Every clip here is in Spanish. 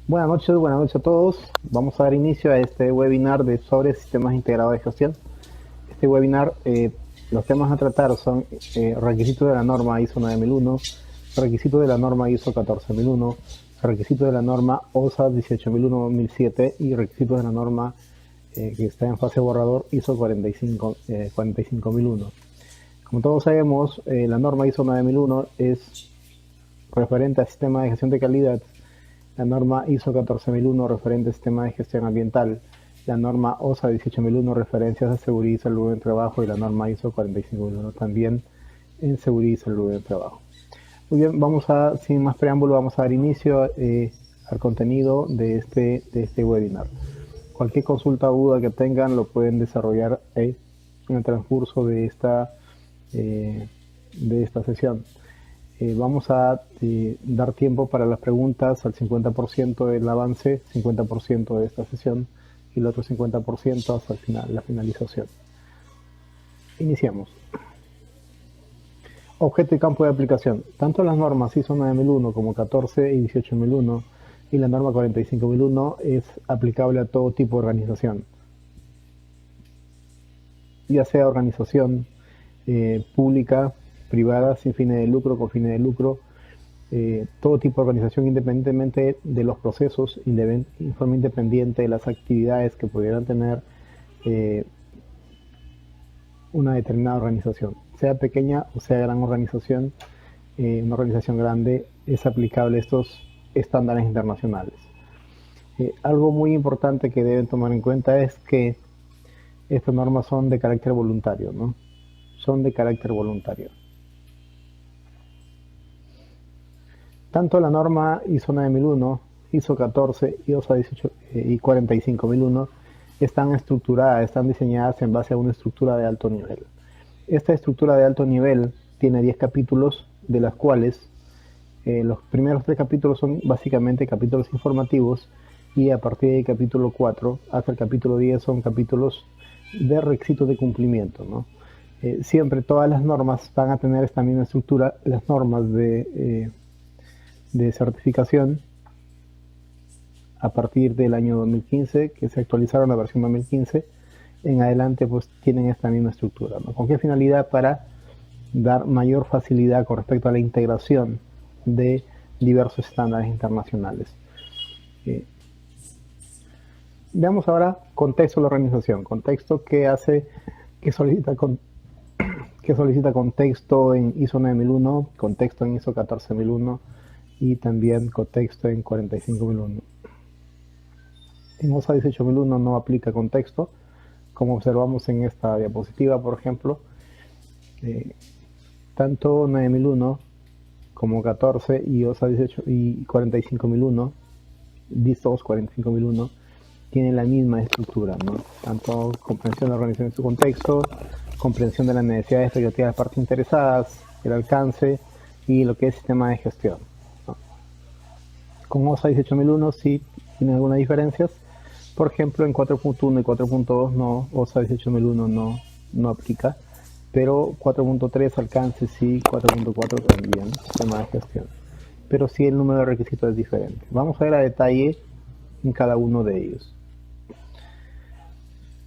Buenas noches a todos. Vamos a dar inicio a este webinar sobre sistemas integrados de gestión. Este webinar, los temas a tratar son requisitos de la norma ISO 9001, requisitos de la norma ISO 14001, requisitos de la norma OSA 18001-2007 y requisitos de la norma que está en fase borrador ISO 45001. Como todos sabemos, la norma ISO 9001 es referente al sistema de gestión de calidad, la norma ISO 14001 referente al sistema de gestión ambiental, la norma OSA 18001 referencias a seguridad y salud en trabajo y la norma ISO 45001 también en seguridad y salud en trabajo. Muy bien, sin más preámbulo, vamos a dar inicio al contenido de este webinar. Cualquier consulta o duda que tengan lo pueden desarrollar en el transcurso de esta sesión. Vamos a dar tiempo para las preguntas al 50% del avance, 50% de esta sesión y el otro 50% hasta el final, la finalización. Iniciamos. Objeto y campo de aplicación. Tanto las normas ISO 9001 como 14 y 18001 y la norma 45001 es aplicable a todo tipo de organización, ya sea organización pública, privada, sin fines de lucro, con fines de lucro, todo tipo de organización independientemente de los procesos, en forma independiente de las actividades que pudieran tener una determinada organización, sea pequeña o sea gran organización. Una organización grande es aplicable a estos estándares internacionales. Algo muy importante que deben tomar en cuenta es que estas normas son de carácter voluntario, ¿no? Son de carácter voluntario. Tanto la norma ISO 9001, ISO 14 y OSA 18 y 45001 están estructuradas, están diseñadas en base a una estructura de alto nivel. Esta estructura de alto nivel tiene 10 capítulos, de las cuales los primeros 3 capítulos son básicamente capítulos informativos y a partir del capítulo 4 hasta el capítulo 10 son capítulos de requisitos de cumplimiento, ¿no? Siempre todas las normas van a tener esta misma estructura. Las normas de certificación a partir del año 2015, que se actualizaron la versión 2015, en adelante pues tienen esta misma estructura, ¿no? ¿Con qué finalidad? Para dar mayor facilidad con respecto a la integración de diversos estándares internacionales. Veamos ahora contexto de la organización. Contexto que solicita contexto en ISO 9001, contexto en ISO 14001 y también contexto en 45001. En OSA 18001 no aplica contexto, como observamos en esta diapositiva, por ejemplo. Tanto 9001 como 14 y OSA 18 y 45001, DIS-2 45001, tienen la misma estructura, ¿no? Tanto comprensión de la organización en su contexto, comprensión de las necesidades expectativas de las partes interesadas, el alcance y lo que es sistema de gestión, ¿no? Con OSA 18001 sí tiene algunas diferencias. Por ejemplo, en 4.1 y 4.2 no, OSA 18001 no aplica, pero 4.3 alcance sí, 4.4 también, sistema de gestión. Pero sí el número de requisitos es diferente. Vamos a ver a detalle en cada uno de ellos.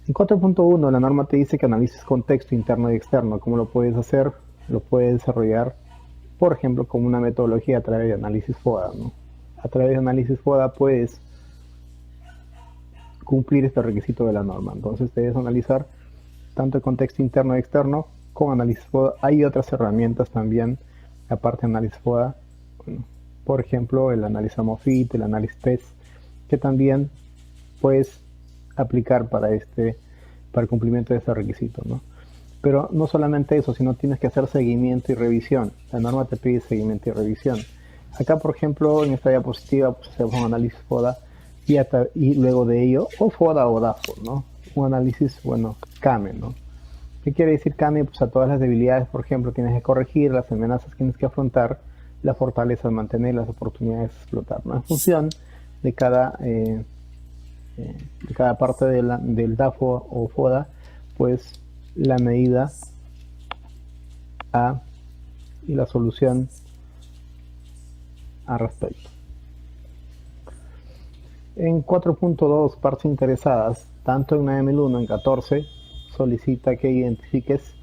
En 4.1 la norma te dice que analices contexto interno y externo. ¿Cómo lo puedes hacer? Lo puedes desarrollar, por ejemplo, con una metodología a través de análisis FODA, ¿no? A través de análisis FODA puedes cumplir este requisito de la norma. Entonces debes analizar tanto el contexto interno y externo con análisis FODA. Hay otras herramientas también, aparte de análisis FODA, bueno, por ejemplo el análisis AMOFIT, el análisis TEST, que también puedes aplicar para el cumplimiento de este requisito, ¿no? Pero no solamente eso, sino tienes que hacer seguimiento y revisión. La norma te pide seguimiento y revisión. Acá, por ejemplo, en esta diapositiva pues, hacemos un análisis FODA y luego de ello, o FODA o DAFO, ¿no? Un análisis, bueno, CAME, ¿no? ¿Qué quiere decir CAME? Pues a todas las debilidades, por ejemplo, tienes que corregir, las amenazas tienes que afrontar, las fortalezas mantener, las oportunidades explotar, ¿no? En función de cada parte del DAFO o FODA, pues la medida A y la solución al respecto. En 4.2 partes interesadas, tanto en 9001 en 14, solicita que identifiques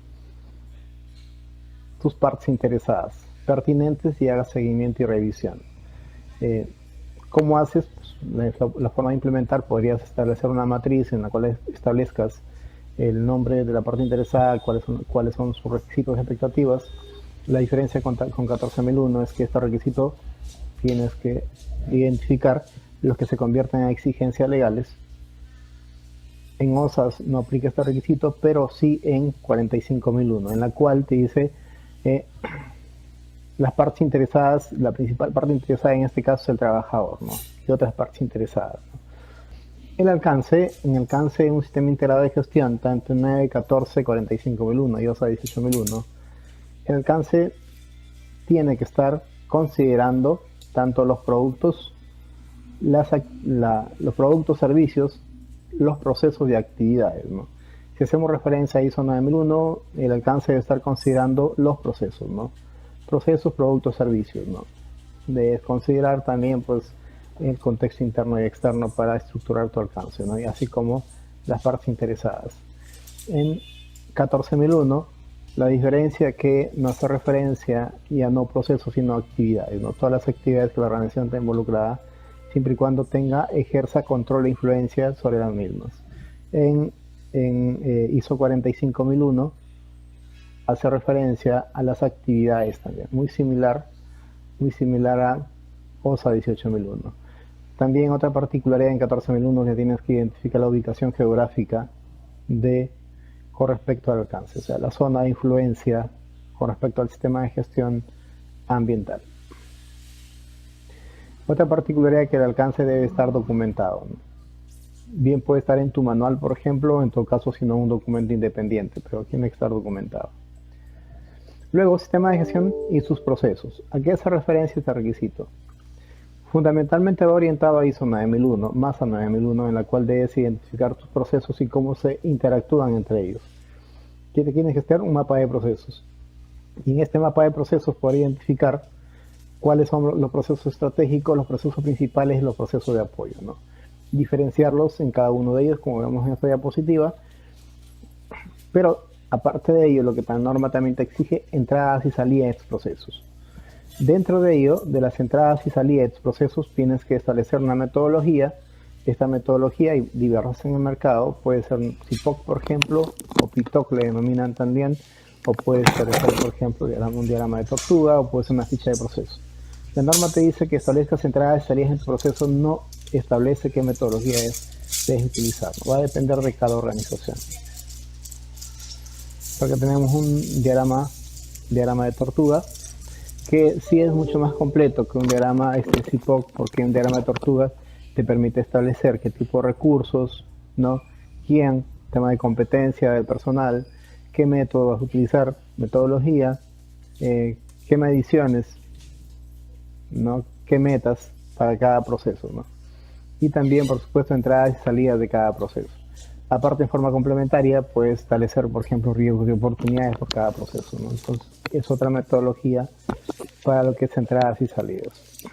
tus partes interesadas pertinentes y hagas seguimiento y revisión. ¿Cómo haces? Pues, la forma de implementar, podrías establecer una matriz en la cual establezcas el nombre de la parte interesada, cuáles son sus requisitos y expectativas. La diferencia con 14001 es que este requisito tienes que identificar los que se convierten en exigencias legales. En OSAS no aplica este requisito, pero sí en 45001, en la cual te dice las partes interesadas, la principal parte interesada en este caso es el trabajador, ¿no? Y otras partes interesadas, ¿no? En el alcance de un sistema integrado de gestión, tanto en 9, 14, 45001 y OSA 18001, el alcance tiene que estar considerando tanto los productos, los productos, servicios, los procesos y actividades, ¿no? Si hacemos referencia a ISO 9001, el alcance debe estar considerando los procesos, ¿no? Procesos, productos, servicios, ¿no? De considerar también, pues, el contexto interno y externo para estructurar tu alcance, ¿no? Y así como las partes interesadas. En 14001, la diferencia que no hace referencia ya no procesos, sino actividades, ¿no? Todas las actividades que la organización está involucrada, siempre y cuando ejerza control e influencia sobre las mismas. En ISO 45001 hace referencia a las actividades también, muy similar a OSA 18001. También otra particularidad en 14001 que tienes que identificar la ubicación geográfica con respecto al alcance, o sea, la zona de influencia con respecto al sistema de gestión ambiental. Otra particularidad es que el alcance debe estar documentado, ¿no? Bien puede estar en tu manual, por ejemplo, en todo caso, si no un documento independiente, pero tiene que estar documentado. Luego, sistema de gestión y sus procesos. ¿A qué hace referencia este requisito? Fundamentalmente va orientado a ISO 9001, más a 9001, en la cual debes identificar tus procesos y cómo se interactúan entre ellos. Tienes que hacer un mapa de procesos. Y en este mapa de procesos poder identificar cuáles son los procesos estratégicos, los procesos principales y los procesos de apoyo, ¿no? Diferenciarlos en cada uno de ellos, como vemos en esta diapositiva. Pero aparte de ello, lo que la norma también te exige, entradas y salidas de estos procesos. Dentro de ello, de las entradas y salidas de estos procesos, tienes que establecer una metodología. Esta metodología, y diversas en el mercado, puede ser CIPOC, por ejemplo, o PITOC le denominan también, o puede ser, por ejemplo, un diagrama de tortuga, o puede ser una ficha de proceso. La norma te dice que establezcas entradas y salidas en tu proceso, no establece qué metodología debes utilizar. Va a depender de cada organización. Porque tenemos un diagrama de tortuga, que sí es mucho más completo que un diagrama CIPOC, porque un diagrama de tortuga te permite establecer qué tipo de recursos, ¿no? Quién, tema de competencia del personal, qué método vas a utilizar, metodología, qué mediciones, ¿no? Qué metas para cada proceso, ¿no? Y también, por supuesto, entradas y salidas de cada proceso. Aparte, en forma complementaria, puedes establecer, por ejemplo, riesgos y oportunidades por cada proceso, ¿no? Entonces, es otra metodología para lo que es entradas y salidas.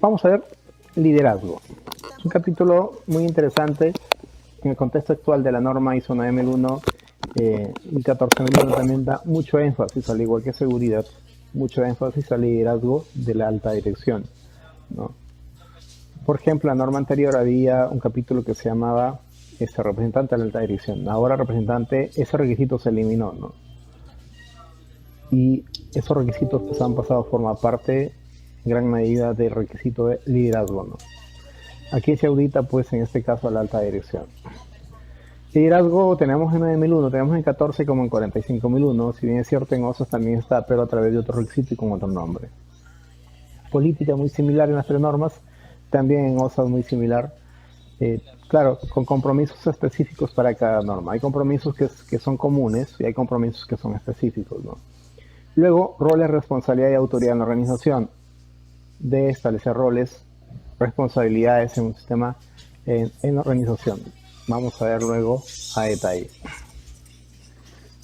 Vamos a ver liderazgo. Es un capítulo muy interesante en el contexto actual de la norma ISO 9001 y 14001 también da mucho énfasis, al igual que seguridad, mucho énfasis al liderazgo de la alta dirección, ¿no? Por ejemplo, en la norma anterior había un capítulo que se llamaba representante de la alta dirección. Ahora representante, ese requisito se eliminó, ¿no? Y esos requisitos pues han pasado a formar parte en gran medida del requisito de liderazgo, ¿no? Aquí se audita pues en este caso a la alta dirección. Liderazgo tenemos en 9001, tenemos en 14 como en 45001, si bien es cierto en OSAS también está, pero a través de otro requisito y con otro nombre. Política muy similar en las tres normas, también en OSAS muy similar, claro, con compromisos específicos para cada norma. Hay compromisos que son comunes y hay compromisos que son específicos, ¿no? Luego, roles, responsabilidad y autoridad en la organización. De establecer roles, responsabilidades en un sistema, en la organización. Vamos a ver luego a detalle.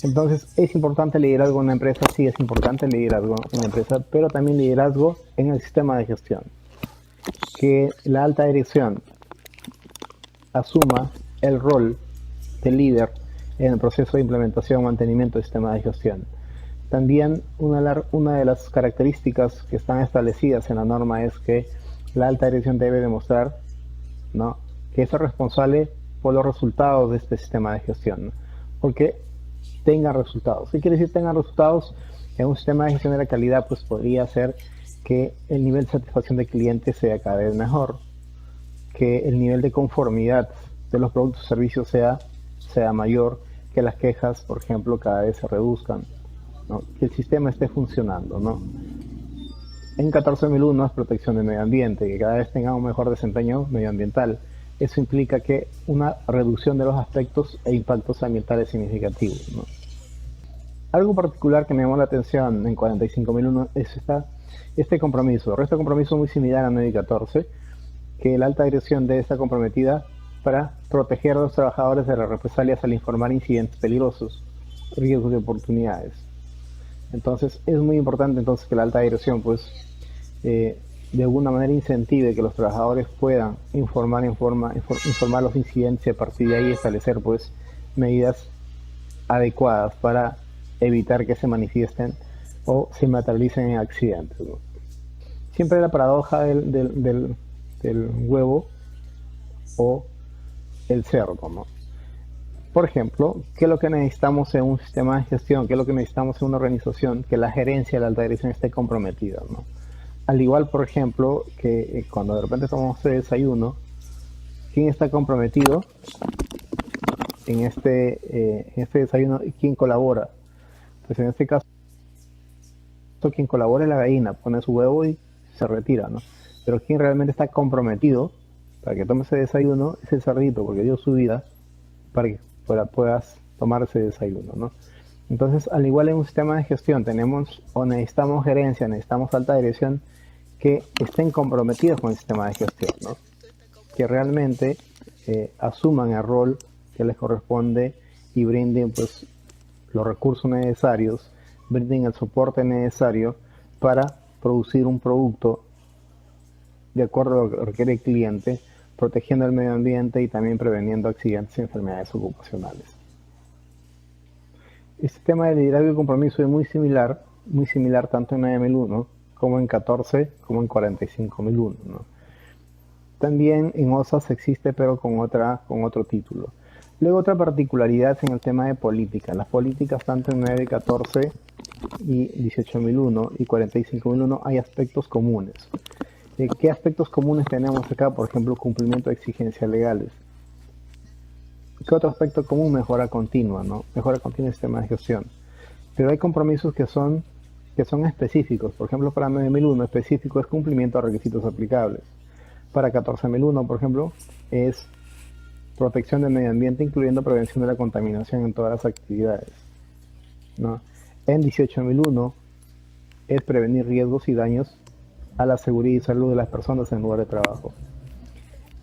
Entonces, ¿es importante el liderazgo en una empresa? Sí, es importante el liderazgo en la empresa, pero también liderazgo en el sistema de gestión. que la alta dirección asuma el rol de líder en el proceso de implementación o mantenimiento del sistema de gestión. También una de las características que están establecidas en la norma es que la alta dirección debe demostrar, ¿no?, que es responsable por los resultados de este sistema de gestión, ¿no?, porque tenga resultados. ¿Qué quiere decir tenga resultados? En un sistema de gestión de la calidad, pues podría ser que el nivel de satisfacción del cliente sea cada vez mejor, que el nivel de conformidad de los productos y servicios sea mayor, que las quejas, por ejemplo, cada vez se reduzcan, ¿no?, que el sistema esté funcionando, ¿no? En 14001 es protección del medio ambiente, que cada vez tenga un mejor desempeño medioambiental. Eso implica que una reducción de los aspectos e impactos ambientales significativos, ¿no? Algo particular que me llamó la atención en 45001 es este compromiso. El resto de compromiso es muy similar a 914, que la alta dirección debe estar comprometida para proteger a los trabajadores de las represalias al informar incidentes peligrosos, riesgos y oportunidades. Entonces es muy importante entonces que la alta dirección pues de alguna manera incentive que los trabajadores puedan informar los incidentes y a partir de ahí establecer pues medidas adecuadas para evitar que se manifiesten o se materialicen en accidentes, ¿no? Siempre la paradoja del huevo o el cerdo, ¿no? Por ejemplo, ¿qué es lo que necesitamos en un sistema de gestión? ¿Qué es lo que necesitamos en una organización? Que la gerencia de la alta dirección esté comprometida, ¿no? Al igual, por ejemplo, que cuando de repente tomamos este desayuno, ¿quién está comprometido en este desayuno y quién colabora? Pues en este caso, quien colabora es la gallina, pone su huevo y se retira, ¿no? Pero quien realmente está comprometido para que tome ese desayuno es el cerdito, porque dio su vida para que puedas tomar ese desayuno, ¿no? Entonces, al igual en un sistema de gestión, necesitamos gerencia, necesitamos alta dirección que estén comprometidos con el sistema de gestión, ¿no?, que realmente asuman el rol que les corresponde y brinden pues los recursos necesarios, brinden el soporte necesario para producir un producto de acuerdo a lo que requiere el cliente, protegiendo el medio ambiente y también preveniendo accidentes y enfermedades ocupacionales. Este tema de liderazgo y compromiso es muy similar tanto en 9001 como en 14 como en 45001, ¿no? También en OSAS existe, pero con otro título. Luego otra particularidad es en el tema de política. Las políticas tanto en 914 y 18001 y 45001 hay aspectos comunes. ¿Qué aspectos comunes tenemos acá? Por ejemplo, cumplimiento de exigencias legales. ¿Qué otro aspecto común? Mejora continua, ¿no? Mejora continua del sistema de gestión. Pero hay compromisos que son específicos. Por ejemplo, para 9001 específico es cumplimiento de requisitos aplicables. Para 14001, por ejemplo, es protección del medio ambiente, incluyendo prevención de la contaminación en todas las actividades, ¿no? En 18001 es prevenir riesgos y daños a la seguridad y salud de las personas en el lugar de trabajo.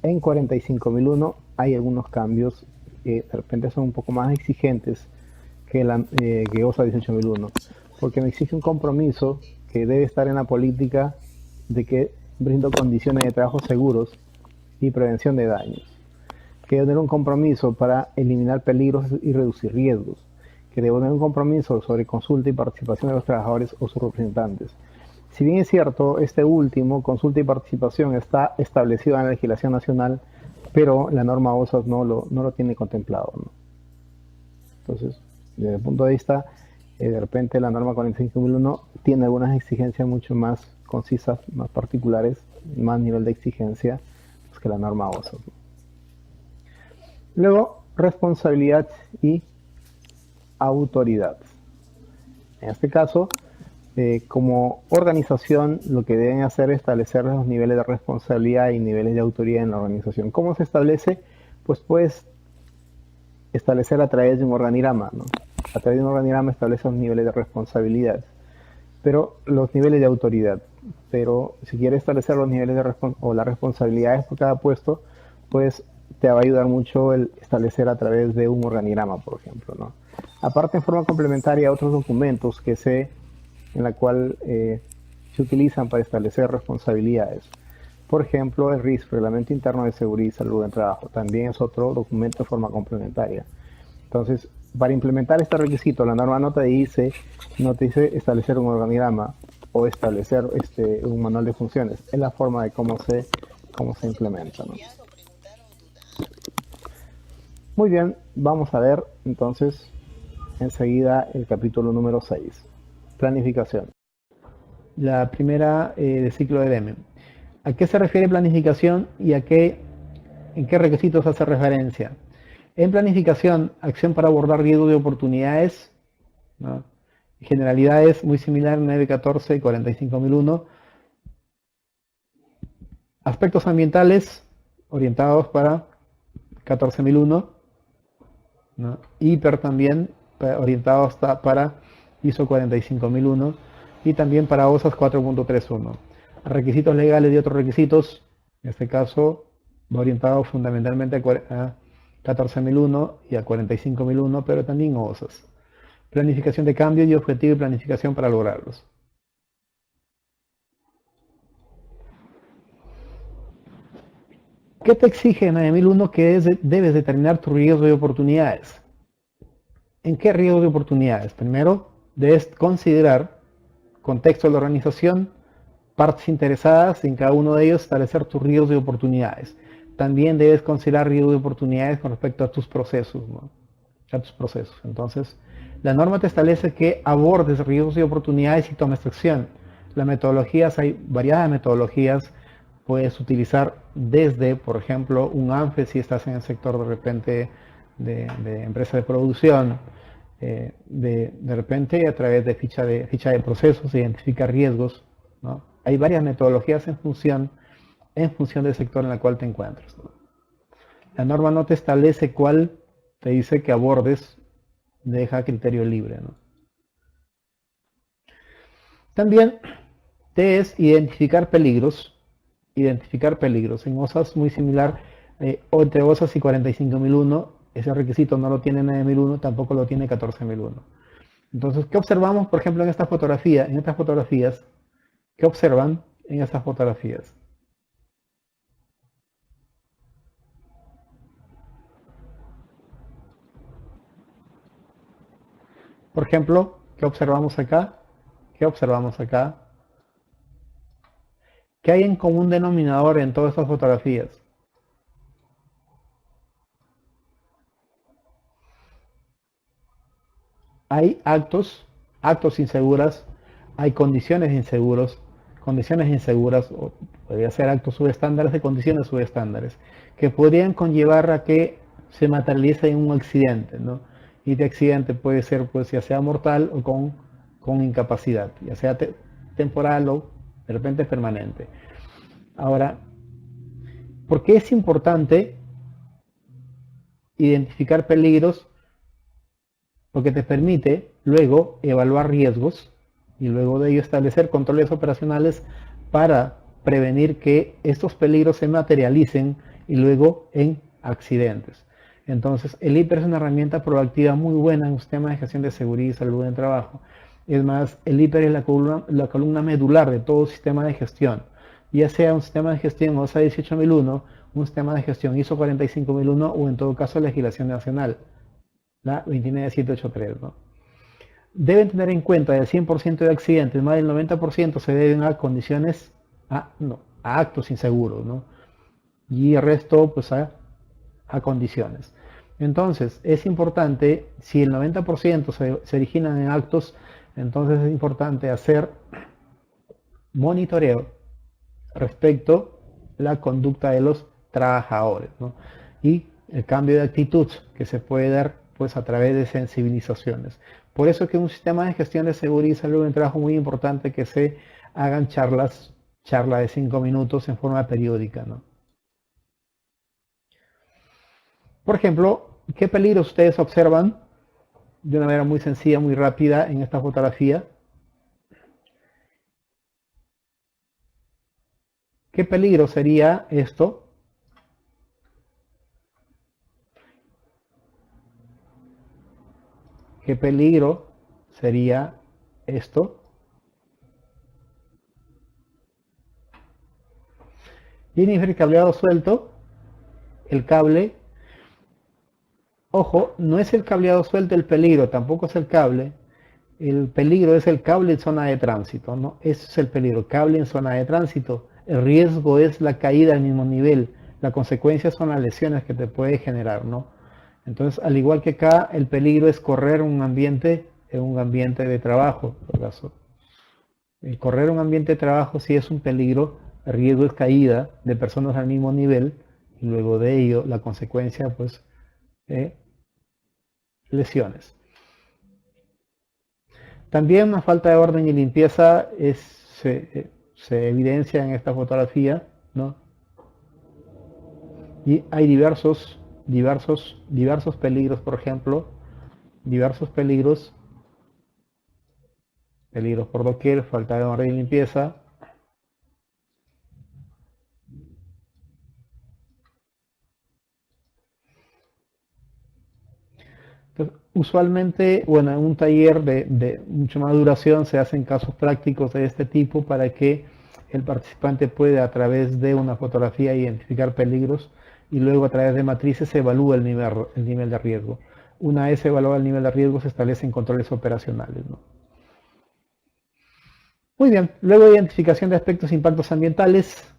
En 45001 hay algunos cambios que de repente son un poco más exigentes que OSA 18001, porque me exige un compromiso que debe estar en la política de que brindo condiciones de trabajo seguros y prevención de daños, que debe tener un compromiso para eliminar peligros y reducir riesgos, que debe tener un compromiso sobre consulta y participación de los trabajadores o sus representantes. Si bien es cierto, este último, consulta y participación, está establecido en la legislación nacional, pero la norma OSAS no lo tiene contemplado, ¿no? Entonces, desde el punto de vista, de repente la norma 45001 tiene algunas exigencias mucho más concisas, más particulares, más nivel de exigencia pues, que la norma OSAS, ¿no? Luego, responsabilidad y autoridad. En este caso, como organización, lo que deben hacer es establecer los niveles de responsabilidad y niveles de autoridad en la organización. ¿Cómo se establece? Pues puedes establecer a través de un organigrama, ¿no? A través de un organigrama establece los niveles de responsabilidad, pero los niveles de autoridad. Pero si quieres establecer los niveles de las responsabilidades por cada puesto, pues te va a ayudar mucho el establecer a través de un organigrama, por ejemplo, ¿no? Aparte, en forma complementaria, otros documentos en la cual se utilizan para establecer responsabilidades. Por ejemplo, el RIS, Reglamento Interno de Seguridad y Salud en Trabajo, también es otro documento de forma complementaria. Entonces, para implementar este requisito, la norma no te dice establecer un organigrama o establecer un manual de funciones. Es la forma de cómo se implementa, ¿no? Muy bien, vamos a ver entonces enseguida el capítulo número 6, planificación. La primera de ciclo de Demen. ¿A qué se refiere planificación y en qué requisitos hace referencia? En planificación, acción para abordar riesgos de oportunidades, ¿no? Generalidades muy similar 914 y 45001. Aspectos ambientales orientados para 14001, ¿no? Hiper también orientados para ISO 45001 y también para OSAS 4.31. Requisitos legales y otros requisitos, en este caso va orientado fundamentalmente a 14001 y a 45001, pero también OSAS. Planificación de cambio y objetivo y planificación para lograrlos. ¿Qué te exige en 9001 que debes determinar tu riesgo de oportunidades? ¿En qué riesgo de oportunidades? Primero, debes considerar contexto de la organización, partes interesadas, en cada uno de ellos establecer tus riesgos de oportunidades. También debes considerar riesgos de oportunidades con respecto a tus procesos, ¿no? A tus procesos. Entonces, la norma te establece que abordes riesgos y oportunidades y tomes acción. Las metodologías, hay variadas metodologías. Puedes utilizar desde, por ejemplo, un ANFE si estás en el sector de repente de empresa de producción, de repente a través de ficha de procesos, identificar riesgos, ¿no? Hay varias metodologías en función del sector en el cual te encuentres, ¿no? La norma no te establece cuál, te dice que abordes, deja criterio libre, ¿no? También es identificar peligros. En OSAS muy similar, entre OSAS y 45001, ese requisito no lo tiene 9001, tampoco lo tiene 14001. Entonces, ¿qué observamos, por ejemplo, en esta fotografía? En estas fotografías, ¿qué observan en estas fotografías? Por ejemplo, ¿qué observamos acá? ¿Qué observamos acá? ¿Qué hay en común denominador en todas estas fotografías? Hay actos inseguras, hay condiciones inseguras, o podría ser actos subestándares de condiciones subestándares, que podrían conllevar a que se materialice en un accidente, ¿no? Y este accidente puede ser, pues, ya sea mortal o con incapacidad, ya sea temporal o de repente permanente. Ahora, ¿por qué es importante identificar peligros? Porque te permite luego evaluar riesgos y luego de ello establecer controles operacionales para prevenir que estos peligros se materialicen y luego en accidentes. Entonces, el IPER es una herramienta proactiva muy buena en un sistema de gestión de seguridad y salud en el trabajo. Es más, el IPER es la columna medular de todo sistema de gestión, ya sea un sistema de gestión OSA 18001, un sistema de gestión ISO 45001 o en todo caso legislación nacional, la 29783, ¿no? Deben tener en cuenta del 100% de accidentes, más del 90% se deben a condiciones, a actos inseguros, ¿no? Y el resto, pues a condiciones. Entonces, es importante, si el 90% se originan en actos, entonces es importante hacer monitoreo respecto a la conducta de los trabajadores, ¿no? Y el cambio de actitud que se puede dar, pues, a través de sensibilizaciones. Por eso que un sistema de gestión de seguridad y salud en el trabajo es muy importante que se hagan charlas de 5 minutos en forma periódica, ¿no? Por ejemplo, ¿qué peligros ustedes observan de una manera muy sencilla, muy rápida en esta fotografía? ¿Qué peligro sería esto? ¿Qué peligro sería esto? Jennifer, el cableado suelto, el cable, ojo, no es el cableado suelto el peligro, tampoco es el peligro es el cable en zona de tránsito, ¿no? Ese es el peligro, cable en zona de tránsito. El riesgo es la caída al mismo nivel, la consecuencia son las lesiones que te puede generar, ¿no? Entonces, al igual que acá, el peligro es correr en un ambiente de trabajo, por caso. El correr un ambiente de trabajo sí es un peligro, el riesgo es caída de personas al mismo nivel y luego de ello la consecuencia pues lesiones. También una falta de orden y limpieza se evidencia en esta fotografía, ¿no? Y hay diversos peligros, por ejemplo, diversos peligros por doquier, falta de orden y limpieza. Entonces, usualmente, bueno, en un taller de mucha más duración se hacen casos prácticos de este tipo para que el participante pueda a través de una fotografía identificar peligros y luego a través de matrices se evalúa el nivel de riesgo. Una vez evaluado el nivel de riesgo se establecen controles operacionales, ¿no? Muy bien, luego de identificación de aspectos e impactos ambientales,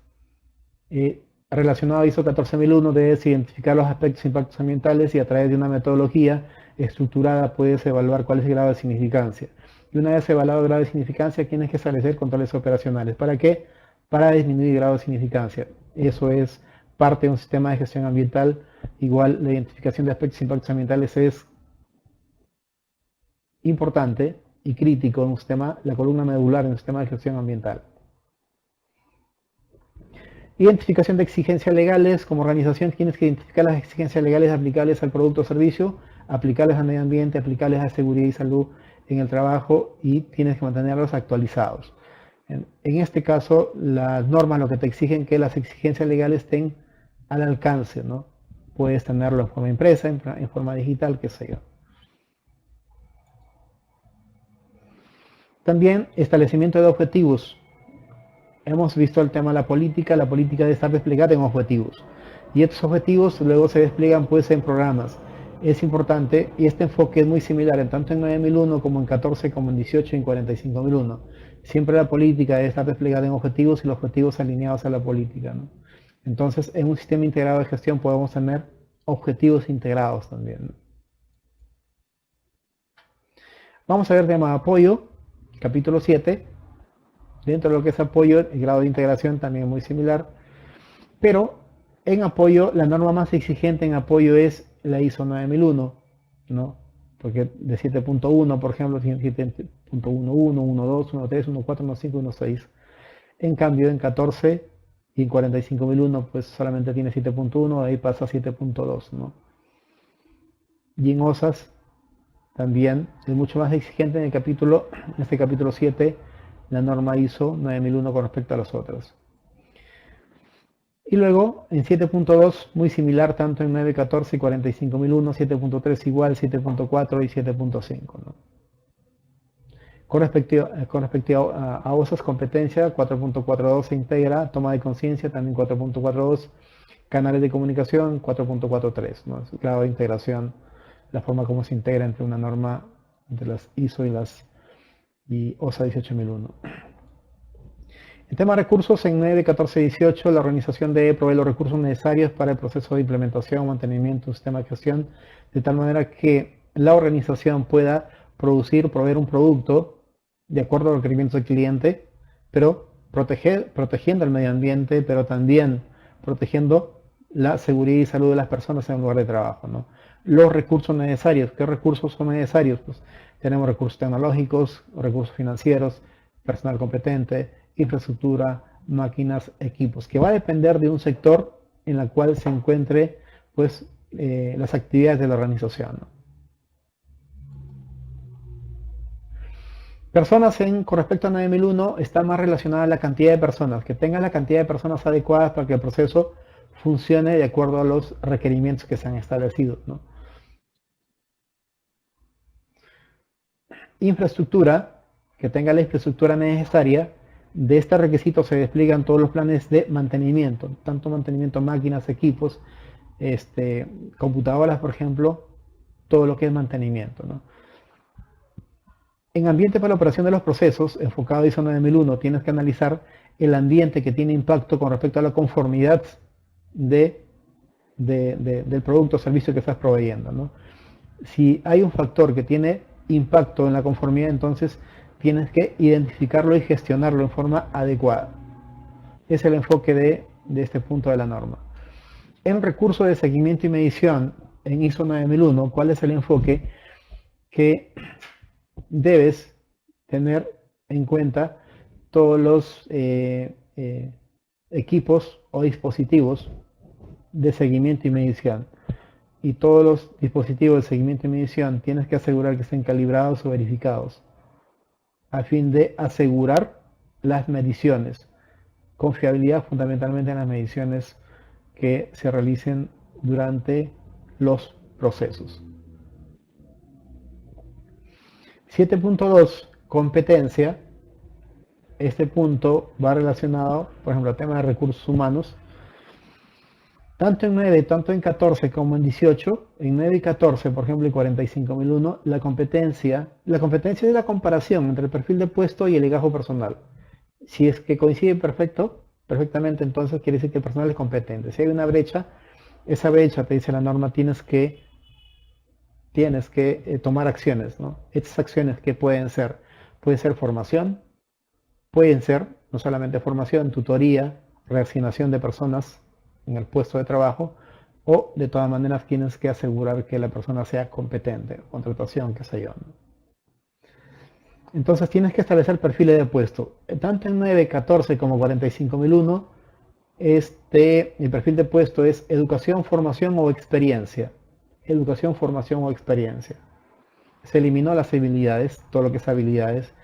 relacionado a ISO 14001 debes identificar los aspectos e impactos ambientales y a través de una metodología estructurada puedes evaluar cuál es el grado de significancia. Y una vez evaluado el grado de significancia, tienes que establecer controles operacionales. ¿Para qué? Para disminuir el grado de significancia. Eso es parte de un sistema de gestión ambiental. Igual la identificación de aspectos e impactos ambientales es importante y crítico en un sistema, la columna medular en un sistema de gestión ambiental. Identificación de exigencias legales. Como organización tienes que identificar las exigencias legales aplicables al producto o servicio, aplicables al medio ambiente, aplicables a seguridad y salud en el trabajo y tienes que mantenerlos actualizados. En este caso, las normas lo que te exigen que las exigencias legales estén al alcance, ¿no? Puedes tenerlo en forma impresa, en forma digital, qué sé yo. También establecimiento de objetivos. Hemos visto el tema de la política debe estar desplegada en objetivos. Y estos objetivos luego se despliegan pues en programas. Es importante, y este enfoque es muy similar en tanto en 9001 como en 14, como en 18 y en 45001. Siempre la política debe estar desplegada en objetivos y los objetivos alineados a la política, ¿no? Entonces, en un sistema integrado de gestión podemos tener objetivos integrados también, ¿no? Vamos a ver tema de apoyo, capítulo 7. Dentro de lo que es apoyo, el grado de integración también es muy similar, pero en apoyo, la norma más exigente en apoyo es la ISO 9001, ¿no? Porque de 7.1, por ejemplo, tiene 7.11, 1.2, 1.3, 1.4, 1.5, 1.6. En cambio, en 14 y en 45001, pues solamente tiene 7.1, de ahí pasa a 7.2, ¿no? Y en OSAS también es mucho más exigente en este capítulo 7, la norma ISO 9001 con respecto a las otras. Y luego en 7.2, muy similar tanto en 9.14 y 45001, 7.3 igual, 7.4 y 7.5, ¿no? Con respecto a OSAS competencia, 4.42 se integra, toma de conciencia también 4.42, canales de comunicación 4.43, ¿no? Es el grado de integración, la forma como se integra entre una norma, entre las ISO y OSA 18001. En tema de recursos, en 9, 14, 18, la organización debe proveer los recursos necesarios para el proceso de implementación, mantenimiento del sistema de gestión, de tal manera que la organización pueda proveer un producto de acuerdo a los requerimientos del cliente, pero protegiendo el medio ambiente, pero también protegiendo la seguridad y salud de las personas en el lugar de trabajo, ¿no? Los recursos necesarios. ¿Qué recursos son necesarios? Pues tenemos recursos tecnológicos, recursos financieros, personal competente, infraestructura, máquinas, equipos, que va a depender de un sector en el cual se encuentre pues las actividades de la organización, ¿no? Personas con respecto a 9001 está más relacionada a la cantidad de personas, que tengan la cantidad de personas adecuadas para que el proceso funcione de acuerdo a los requerimientos que se han establecido, ¿no? Infraestructura, que tenga la infraestructura necesaria de este requisito se despliegan todos los planes de mantenimiento, tanto mantenimiento de máquinas, equipos, computadoras, por ejemplo, todo lo que es mantenimiento, ¿no? En ambiente para la operación de los procesos, enfocado a ISO 9001, tienes que analizar el ambiente que tiene impacto con respecto a la conformidad del producto o servicio que estás proveyendo, ¿no? Si hay un factor que tiene impacto en la conformidad, entonces tienes que identificarlo y gestionarlo en forma adecuada. Es el enfoque de este punto de la norma. En recurso de seguimiento y medición en ISO 9001, ¿cuál es el enfoque? Que debes tener en cuenta todos los equipos o dispositivos de seguimiento y medición. Y todos los dispositivos de seguimiento y medición tienes que asegurar que estén calibrados o verificados a fin de asegurar las mediciones, con fiabilidad fundamentalmente en las mediciones que se realicen durante los procesos. 7.2, competencia. Este punto va relacionado, por ejemplo, al tema de recursos humanos. Tanto en 9, tanto en 14 como en 18, en 9 y 14, por ejemplo, en 45.001, la competencia es la comparación entre el perfil de puesto y el legajo personal. Si es que coincide perfectamente, entonces quiere decir que el personal es competente. Si hay una brecha, esa brecha, te dice la norma, tienes que tomar acciones, ¿no? Estas acciones que pueden ser formación, pueden ser no solamente formación, tutoría, reasignación de personas en el puesto de trabajo, o de todas maneras tienes que asegurar que la persona sea competente, contratación, qué sé yo, ¿no? Entonces tienes que establecer perfiles de puesto. Tanto en 9, 14 como 45.001, el perfil de puesto es educación, formación o experiencia. Educación, formación o experiencia. Se eliminó las habilidades, todo lo que es habilidades,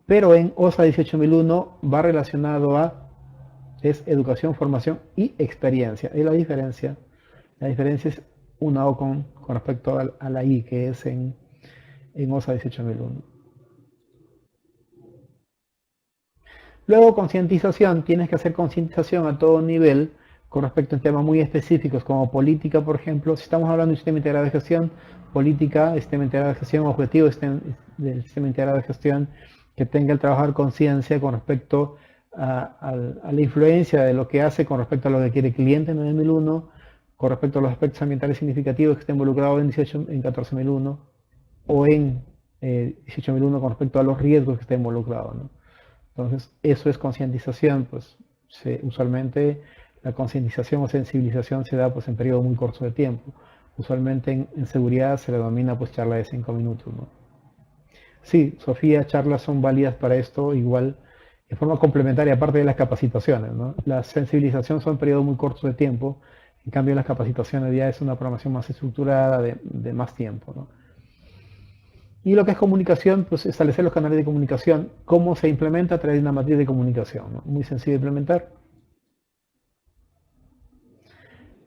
pero en OSA 18.001 va relacionado a es educación, formación y experiencia. Y la diferencia es una O con respecto a la I, que es en OSA 18.001. Luego, concientización. Tienes que hacer concientización a todo nivel con respecto a temas muy específicos como política, por ejemplo. Si estamos hablando de un sistema integrado de gestión, política, sistema integrado de gestión, objetivo del sistema integrado de gestión, que tenga el trabajador conciencia con respecto a la influencia de lo que hace con respecto a lo que quiere el cliente en 9001, con respecto a los aspectos ambientales significativos que esté involucrado en 14.001 o en 18.001 con respecto a los riesgos que esté involucrado, ¿no? Entonces, eso es concientización, pues usualmente la concientización o sensibilización se da pues en periodo muy corto de tiempo. Usualmente en seguridad se le denomina pues charla de 5 minutos, ¿no? Sí, Sofía, charlas son válidas para esto, igual de forma complementaria, aparte de las capacitaciones, ¿no? La sensibilización son periodos muy cortos de tiempo, en cambio las capacitaciones ya es una programación más estructurada de más tiempo, ¿no? Y lo que es comunicación, pues establecer los canales de comunicación, cómo se implementa a través de una matriz de comunicación, ¿no? Muy sencillo de implementar.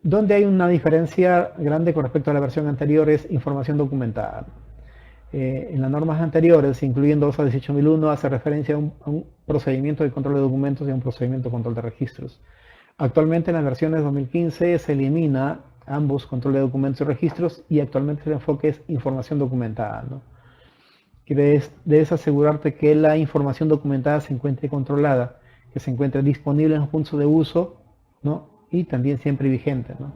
Donde hay una diferencia grande con respecto a la versión anterior es información documentada. En las normas anteriores, incluyendo OSA 18.001, hace referencia a un procedimiento de control de documentos y a un procedimiento de control de registros. Actualmente en las versiones 2015 se elimina ambos, control de documentos y registros, y actualmente el enfoque es información documentada, ¿no? Debes asegurarte que la información documentada se encuentre controlada, que se encuentre disponible en los puntos de uso, ¿no? Y también siempre vigente, ¿no?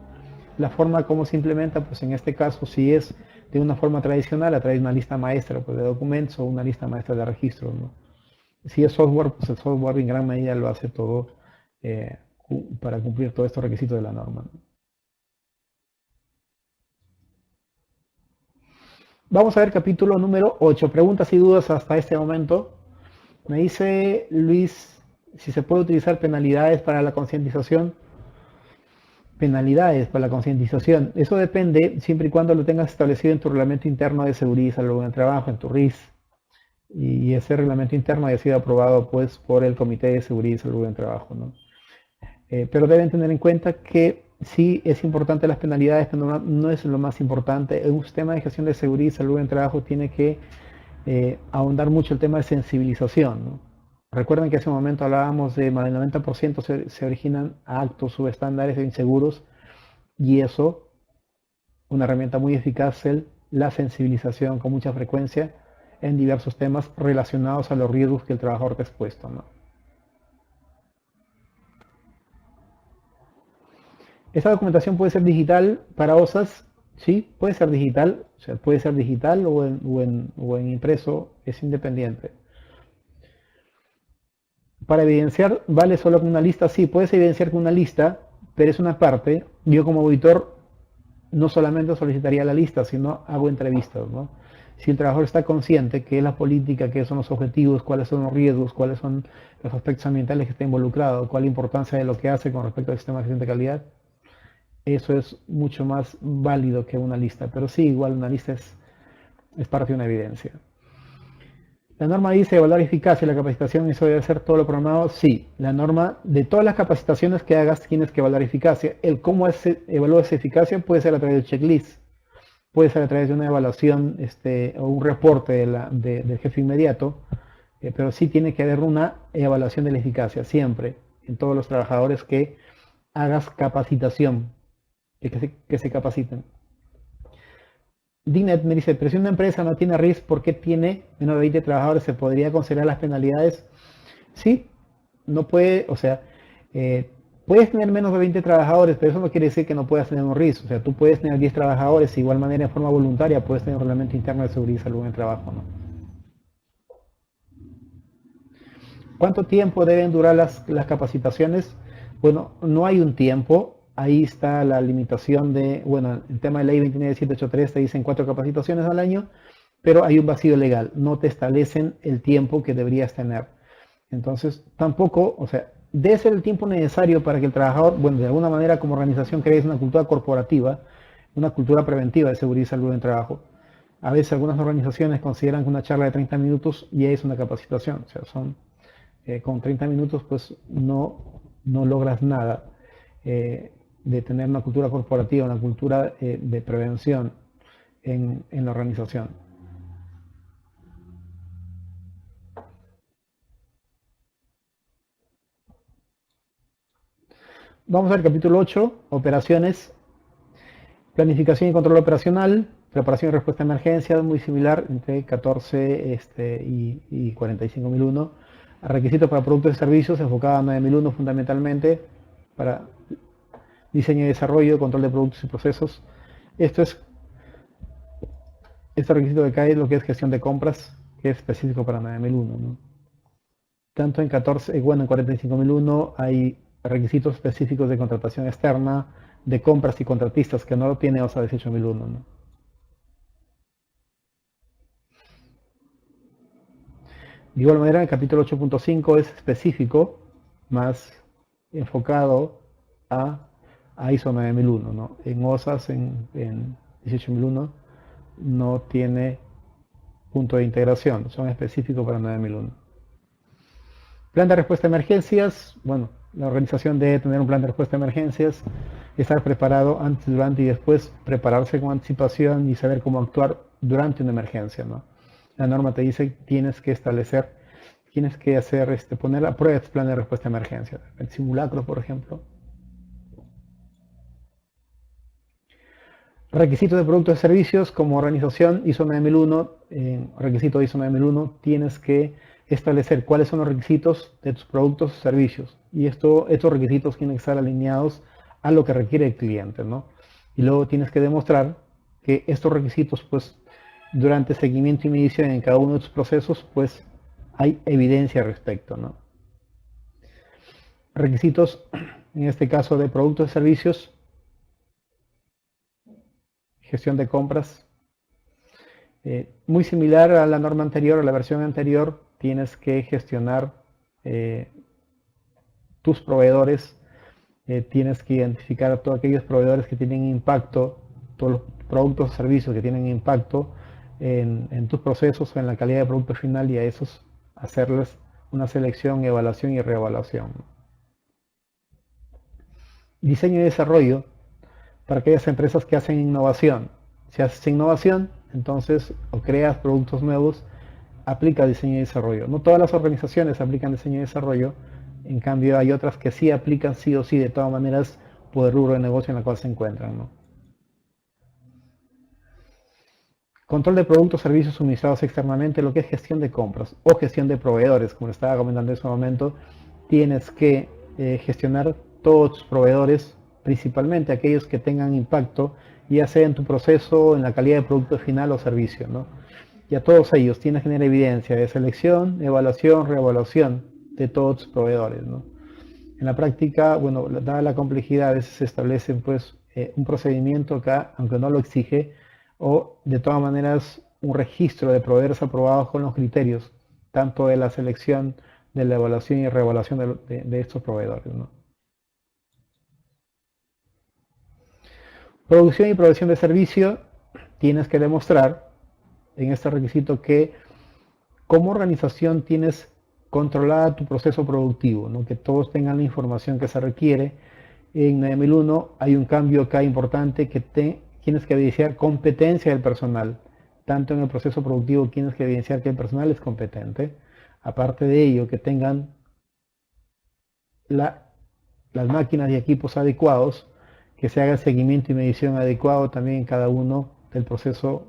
La forma como se implementa, pues en este caso, si es de una forma tradicional, a través de una lista maestra pues, de documentos o una lista maestra de registros, ¿no? Si es software, pues el software en gran medida lo hace todo para cumplir todos estos requisitos de la norma, ¿no? Vamos a ver capítulo número 8. Preguntas y dudas hasta este momento. Me dice Luis si se puede utilizar penalidades para la concientización. Penalidades para la concientización. Eso depende siempre y cuando lo tengas establecido en tu reglamento interno de seguridad y salud en el trabajo, en tu RIS. Y ese reglamento interno haya sido aprobado pues por el Comité de Seguridad y Salud en el Trabajo, ¿no? Pero deben tener en cuenta que sí es importante las penalidades, pero no es lo más importante. Un sistema de gestión de seguridad y salud en el trabajo tiene que ahondar mucho el tema de sensibilización, ¿no? Recuerden que hace un momento hablábamos de más del 90% se originan a actos subestándares e inseguros, y eso, una herramienta muy eficaz es la sensibilización con mucha frecuencia en diversos temas relacionados a los riesgos que el trabajador está expuesto, ¿no? Esa documentación puede ser digital para OSAS, sí, puede ser digital, o sea, puede ser digital o en impreso, es independiente. Para evidenciar, ¿vale solo con una lista? Sí, puedes evidenciar con una lista, pero es una parte. Yo como auditor no solamente solicitaría la lista, sino hago entrevistas, ¿no? Si el trabajador está consciente que es la política, qué son los objetivos, cuáles son los riesgos, cuáles son los aspectos ambientales que está involucrado, cuál es la importancia de lo que hace con respecto al sistema de gestión de calidad, eso es mucho más válido que una lista. Pero sí, igual una lista es parte de una evidencia. La norma dice evaluar eficacia, la capacitación, eso debe ser todo lo programado. Sí, la norma de todas las capacitaciones que hagas tienes que evaluar eficacia. El cómo evalúas eficacia puede ser a través de checklist, puede ser a través de una evaluación o un reporte del jefe inmediato, pero sí tiene que haber una evaluación de la eficacia, siempre, en todos los trabajadores que hagas capacitación, que se capaciten. Dinet me dice, pero si una empresa no tiene RIS, ¿por qué tiene menos de 20 trabajadores? ¿Se podría considerar las penalidades? Sí, no puede, o sea, puedes tener menos de 20 trabajadores, pero eso no quiere decir que no puedas tener un RIS. O sea, tú puedes tener 10 trabajadores, de igual manera, en forma voluntaria, puedes tener un reglamento interno de seguridad y salud en el trabajo, ¿no? ¿Cuánto tiempo deben durar las capacitaciones? Bueno, no hay un tiempo. Ahí está la limitación de, bueno, el tema de ley 29783 te dicen 4 capacitaciones al año, pero hay un vacío legal. No te establecen el tiempo que deberías tener. Entonces, tampoco, o sea, debe ser el tiempo necesario para que el trabajador, bueno, de alguna manera como organización crees una cultura corporativa, una cultura preventiva de seguridad y salud en el trabajo. A veces algunas organizaciones consideran que una charla de 30 minutos ya es una capacitación, o sea, con 30 minutos pues no logras nada de tener una cultura corporativa, una cultura de prevención en la organización. Vamos al capítulo 8, operaciones, planificación y control operacional, preparación y respuesta a emergencias, muy similar entre 14 y 45.001. Requisitos para productos y servicios, enfocado a 9.001 fundamentalmente, para diseño y desarrollo, control de productos y procesos. Este requisito que cae es lo que es gestión de compras, que es específico para 9.001, ¿no? Tanto en 14, bueno, en 45.001 hay requisitos específicos de contratación externa, de compras y contratistas que no lo tiene OSA 18.001, ¿no? De igual manera, el capítulo 8.5 es específico, más enfocado a ISO 9001, ¿no? En OSAS, en 18.001, no tiene punto de integración, son específicos para 9001. Plan de respuesta a emergencias, bueno, la organización debe tener un plan de respuesta a emergencias, estar preparado antes, durante y después, prepararse con anticipación y saber cómo actuar durante una emergencia, ¿no? La norma te dice que tienes que establecer, tienes que hacer, poner a prueba tu plan de respuesta a emergencias, el simulacro, por ejemplo. Requisitos de productos y servicios como organización ISO 9001, requisito ISO 9001, tienes que establecer cuáles son los requisitos de tus productos y servicios. Y estos requisitos tienen que estar alineados a lo que requiere el cliente, ¿no? Y luego tienes que demostrar que estos requisitos, pues, durante seguimiento y medición en cada uno de tus procesos, pues, hay evidencia al respecto, ¿no? Requisitos, en este caso de productos y servicios, gestión de compras. Muy similar a la norma anterior, a la versión anterior, tienes que gestionar tus proveedores, tienes que identificar a todos aquellos proveedores que tienen impacto, todos los productos o servicios que tienen impacto en tus procesos o en la calidad de producto final, y a esos hacerles una selección, evaluación y reevaluación. Diseño y desarrollo para aquellas empresas que hacen innovación. Si haces innovación, entonces o creas productos nuevos, aplica diseño y desarrollo. No todas las organizaciones aplican diseño y desarrollo, en cambio hay otras que sí aplican sí o sí de todas maneras por el rubro de negocio en la cual se encuentran, ¿no? Control de productos o servicios suministrados externamente, lo que es gestión de compras o gestión de proveedores, como estaba comentando en ese momento, tienes que gestionar todos tus proveedores, principalmente aquellos que tengan impacto, ya sea en tu proceso, en la calidad de producto final o servicio, ¿no? Y a todos ellos tienes que tener evidencia de selección, evaluación, reevaluación de todos tus proveedores, ¿no? En la práctica, bueno, dada la complejidad, a veces se establece pues un procedimiento acá, aunque no lo exige, o de todas maneras un registro de proveedores aprobados con los criterios, tanto de la selección, de la evaluación y reevaluación de estos proveedores, ¿no? Producción y provisión de servicio, tienes que demostrar en este requisito que como organización tienes controlada tu proceso productivo, ¿no? Que todos tengan la información que se requiere. En 9001 hay un cambio acá importante que tienes que evidenciar competencia del personal. Tanto en el proceso productivo tienes que evidenciar que el personal es competente. Aparte de ello, que tengan las máquinas y equipos adecuados, que se haga seguimiento y medición adecuado también en cada uno del proceso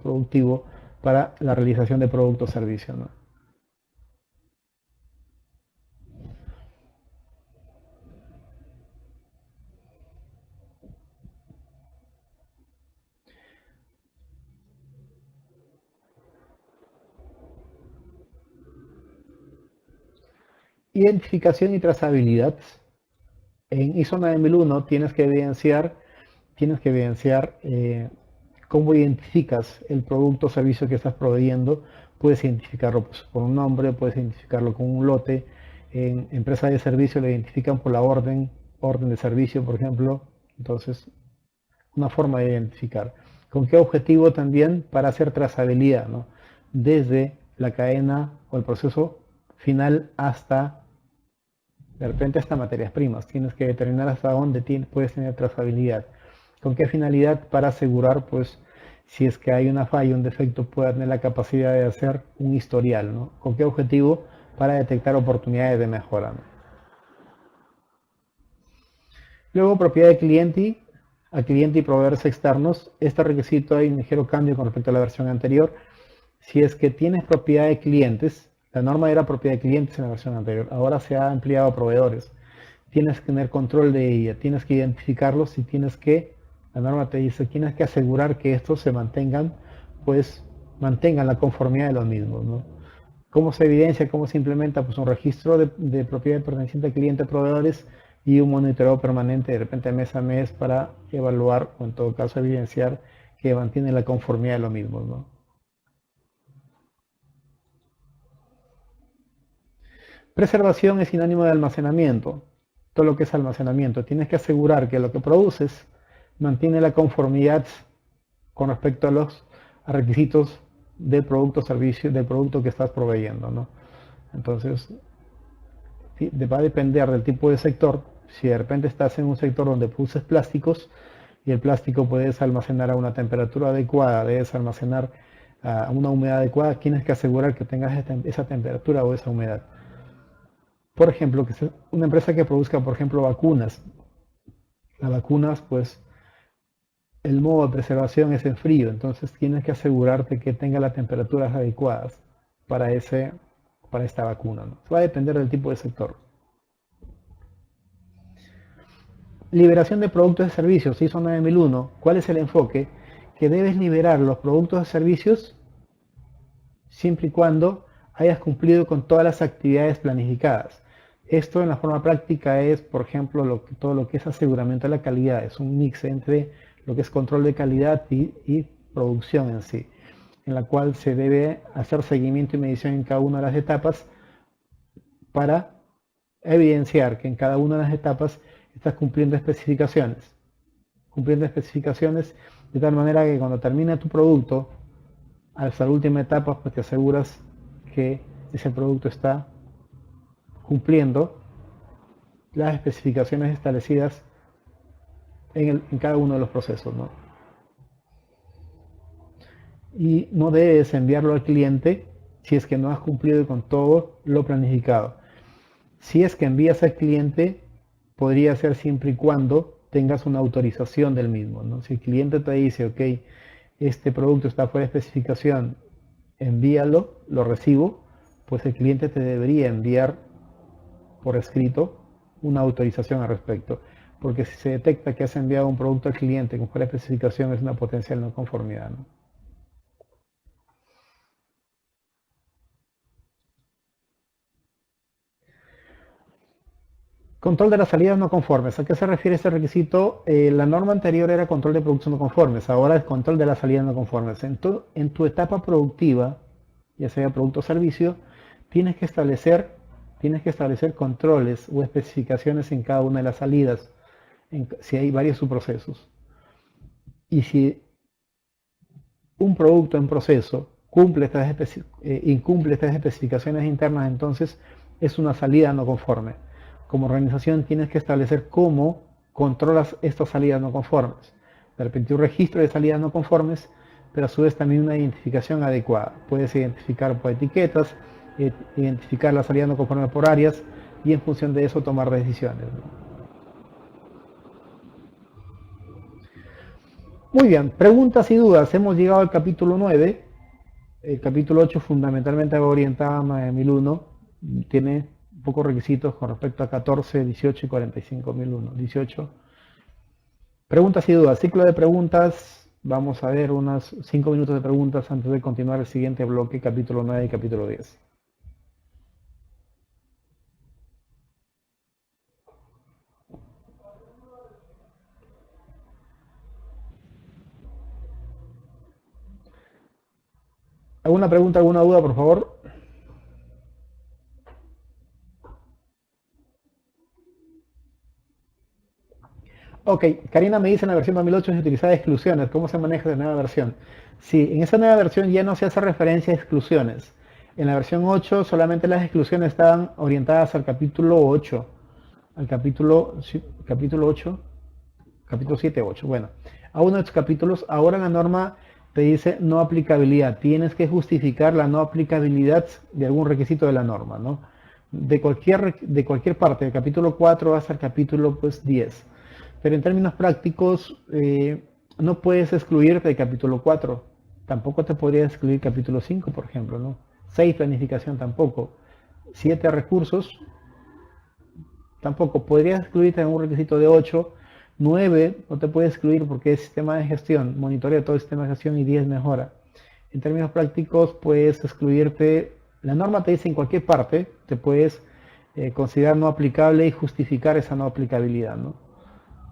productivo para la realización de productos o servicios, ¿no? Identificación y trazabilidad. En ISO 9001 tienes que evidenciar cómo identificas el producto o servicio que estás proveyendo. Puedes identificarlo pues, por un nombre, puedes identificarlo con un lote. En empresas de servicio lo identifican por la orden de servicio, por ejemplo. Entonces, una forma de identificar. ¿Con qué objetivo también? Para hacer trazabilidad, ¿no? Desde la cadena o el proceso final hasta de repente hasta materias primas. Tienes que determinar hasta dónde puedes tener trazabilidad. ¿Con qué finalidad? Para asegurar, pues, si es que hay una falla, un defecto, pueda tener la capacidad de hacer un historial, ¿no? ¿Con qué objetivo? Para detectar oportunidades de mejora, ¿no? Luego, propiedad de cliente, a cliente y proveedores externos. Este requisito hay un ligero cambio con respecto a la versión anterior. Si es que tienes propiedad de clientes, la norma era propiedad de clientes en la versión anterior, ahora se ha ampliado a proveedores. Tienes que tener control de ella, tienes que identificarlos y la norma te dice, tienes que asegurar que estos se mantengan, pues mantengan la conformidad de los mismos, ¿no? ¿Cómo se evidencia, cómo se implementa? Pues un registro de propiedad perteneciente a clientes proveedores y un monitoreo permanente de repente mes a mes para evaluar o en todo caso evidenciar que mantiene la conformidad de los mismos, ¿no? Preservación es sinónimo de almacenamiento. Todo lo que es almacenamiento. Tienes que asegurar que lo que produces mantiene la conformidad con respecto a los requisitos del producto o servicio, del producto que estás proveyendo, ¿no? Entonces, va a depender del tipo de sector. Si de repente estás en un sector donde produces plásticos y el plástico puedes almacenar a una temperatura adecuada, debes almacenar a una humedad adecuada, tienes que asegurar que tengas esa temperatura o esa humedad. Por ejemplo, que sea una empresa que produzca, por ejemplo, vacunas. Las vacunas, pues, el modo de preservación es en frío, entonces tienes que asegurarte que tenga las temperaturas adecuadas para esta vacuna, ¿no? Va a depender del tipo de sector. Liberación de productos y servicios, ISO 9001. ¿Cuál es el enfoque? Que debes liberar los productos y servicios siempre y cuando hayas cumplido con todas las actividades planificadas. Esto en la forma práctica es, por ejemplo, todo lo que es aseguramiento de la calidad. Es un mix entre lo que es control de calidad y producción en sí, en la cual se debe hacer seguimiento y medición en cada una de las etapas para evidenciar que en cada una de las etapas estás cumpliendo especificaciones. Cumpliendo especificaciones de tal manera que cuando termina tu producto, hasta la última etapa, pues te aseguras que ese producto está cumpliendo las especificaciones establecidas en cada uno de los procesos, ¿no? Y no debes enviarlo al cliente si es que no has cumplido con todo lo planificado. Si es que envías al cliente, podría ser siempre y cuando tengas una autorización del mismo, ¿no? Si el cliente te dice, ok, este producto está fuera de especificación, envíalo, lo recibo, pues el cliente te debería enviar por escrito una autorización al respecto. Porque si se detecta que has enviado un producto al cliente con fuera de especificación, es una potencial no conformidad, ¿no? Control de las salidas no conformes. ¿A qué se refiere este requisito? La norma anterior era control de productos no conformes, ahora es control de las salidas no conformes. En tu etapa productiva, ya sea producto o servicio, tienes que establecer, tienes que establecer controles o especificaciones en cada una de las salidas, si hay varios subprocesos. Y si un producto en proceso incumple estas especificaciones internas, entonces es una salida no conforme. Como organización tienes que establecer cómo controlas estas salidas no conformes. De repente un registro de salidas no conformes, pero a su vez también una identificación adecuada. Puedes identificar por etiquetas, identificar las salidas no conformes por áreas y en función de eso tomar decisiones, ¿no? Muy bien, preguntas y dudas. Hemos llegado al capítulo 9. El capítulo 8 fundamentalmente va orientado a 9001. Tiene pocos requisitos con respecto a 14, 18 y 45.001. 18. Preguntas y dudas. Ciclo de preguntas. Vamos a ver unos 5 minutos de preguntas antes de continuar el siguiente bloque, capítulo 9 y capítulo 10. ¿Alguna pregunta, alguna duda, por favor? Ok, Karina me dice en la versión 2008 se utilizaba exclusiones. ¿Cómo se maneja la nueva versión? Sí, en esa nueva versión ya no se hace referencia a exclusiones. En la versión 8 solamente las exclusiones estaban orientadas al capítulo 8. Al capítulo, sí, capítulo 8, capítulo 7, 8. Bueno, a uno de estos capítulos, ahora la norma te dice no aplicabilidad. Tienes que justificar la no aplicabilidad de algún requisito de la norma, ¿no? De cualquier parte, del capítulo 4 hasta el capítulo pues, 10. Pero en términos prácticos, no puedes excluirte del capítulo 4. Tampoco te podría excluir capítulo 5, por ejemplo, ¿no? 6, planificación tampoco. 7, recursos, tampoco. Podrías excluirte en un requisito de 8. 9 no te puede excluir porque es sistema de gestión, monitorea todo el sistema de gestión y 10 mejora. En términos prácticos puedes excluirte, la norma te dice en cualquier parte, te puedes considerar no aplicable y justificar esa no aplicabilidad, ¿no?